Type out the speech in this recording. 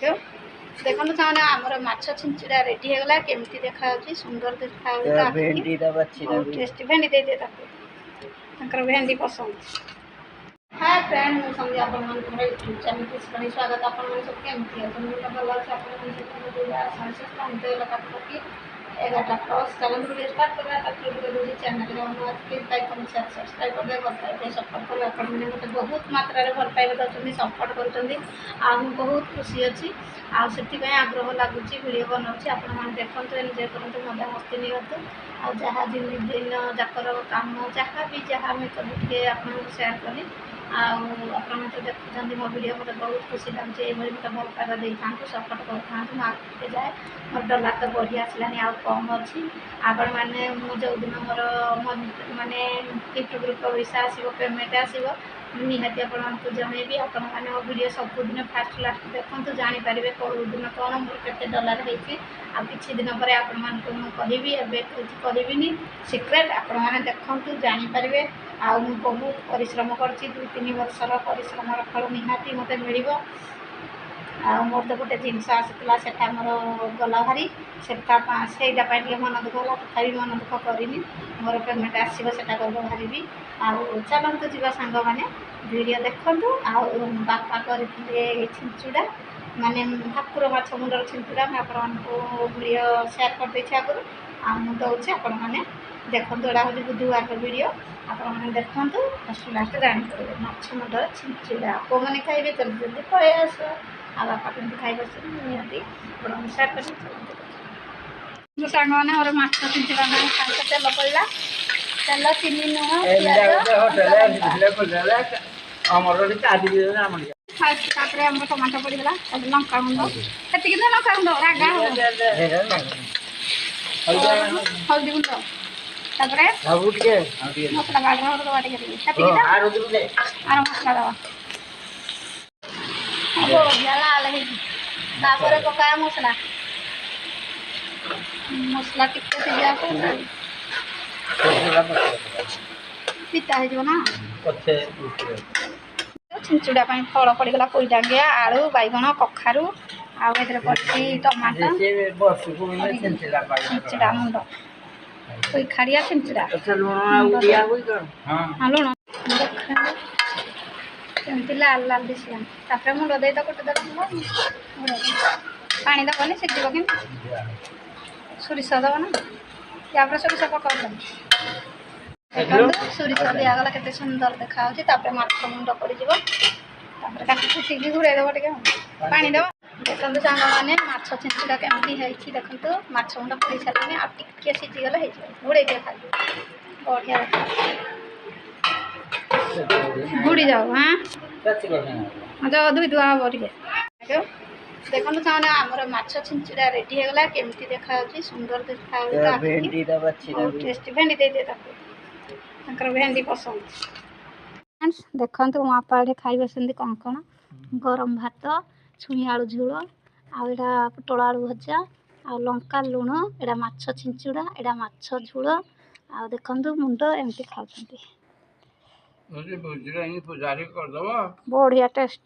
देखो सामने आमर माछ छिंचड़ा रेडी होगला केमती देखा सुंदर देखा टेस्टी भेंडी दे दे भेंडी पसंद हाय फ्रेंड मु संध्या अपन मन को यूट्यूब चैनल पे स्वागत अपन मन सब केमती है तो मुझे भल अच्छे अपन मन सब दिया संसेस कांते लगा कि 11टा क्रॉस चैनल वीडियो स्टार्ट करला ताकि वीडियो चैनल रे हम आज लाइक कमेंट शेयर सब्सक्राइब कर दे बताए सपोर्ट कर अपन मन मते बहुत मात्रा रे भल पाइबे दउछन सपोर्ट करछन आ बहुत खुशी अछि आ से आग्रह लगुच भिड बनाऊँ आपण मैंने देखते एंजय करते मजा मस्ती नियंतु आ जहाँ दिन जाकर कम जहाँ भी जहाँ मैं कभी आपको सेयार करी आपन तो देखुं मो वीडियो मतलब बहुत खुशी लगे ये मत भल पाइबा दे था सपोर्ट कर आगे जाए मोर डॉलर तो बढ़ी आसलानी आ कम अच्छी आपण मैंने जो दिन मोर मानने यूट्यूब पैसा आसो पेमेंट आसो निहाती आपको जनइबी आपण मैंने मो वीडियो सबुदिन फास्ट लास्ट देखते जानीपारे कौ दिन कौन मोर के डॉलर होती आ कि दिन पर आपण मानक मुझे कहबी सिक्रेट आपण मैंने देखते जानीपारे आ बहुत परिश्रम कर 2-3 वर्षर परिश्रम फल निहाती मत मिल मोर तो गोटे जिनस आसाला से मोर गला भारी से मन दुख है तथा मन दुख करनी मोर पेमेंट आसो से बाहरी आ चलते जा सांग मैंने वीडियो देखु बापा करते छिंचुड़ा माने ठाकुर माछ मुंडर छिंचुड़ा मैं आपको वीडियो सेयार करदे आगुरी दूसरे आपण मैंने देखो एटा हूँ बुधवार वीडियो आपण मैंने देखु फर्स्ट लास्ट जापर माछ मुंडर छिंचुड़ा को मैंने खाइबे जल्दी जल्दी पलि आस आ बापा कमी खाइबे निहाती आप सेयार कर सांग मैंने मोर माछ छिंचुड़ा खाते तेल पड़ा तेल चीनी नुह फास्ट टमाटो पड़गला लंका गुंड से लंका गुंड रागा हल्दी गुंड मसला आर मसला दवा बढ़िया लाल पकाया मसला मसला टिके पिता हो ना छिंचुड़ा फल पड़गला पोई डांगिया आलू बैगण कखारू आगे पड़ी टमाटो छिंचुड़ा मुंड कोई खाड़िया छिंचुड़ा हाँ लुण कमी लाल लाल दिशा मुंड दे तो गोटे पानी दबनी सीझ कि सोरिष दब ना या सोरिष पकाऊ सोरिष दिगला के सुंदर देखा माछ मुंड पड़ काटिकी घूरे देव टे पा देव देखते सांग मैंने माछ छिंचुड़ा केमती देखते माछ मुंड पड़ सारे आगे सीझीगले घोड़े दिए खाली बढ़िया घुड़ी जाओ हाँ जो धुई धुआ हम टे देखो सामने आमर माछ छिंचुड़ा रेडी होगला केमती देखा सुंदर देखा टेस्टी भेंडी दे दे भेंडी पसंद देखो मो आपा खाई बसती कौन कौन गरम भात छुई आलू झोल आटा पोटल आलू भजा आ लंका लुण एटा माछ छिंचुड़ा एटा माछ झोल आ देखु मुंड एमती खाऊँ बढ़िया टेस्ट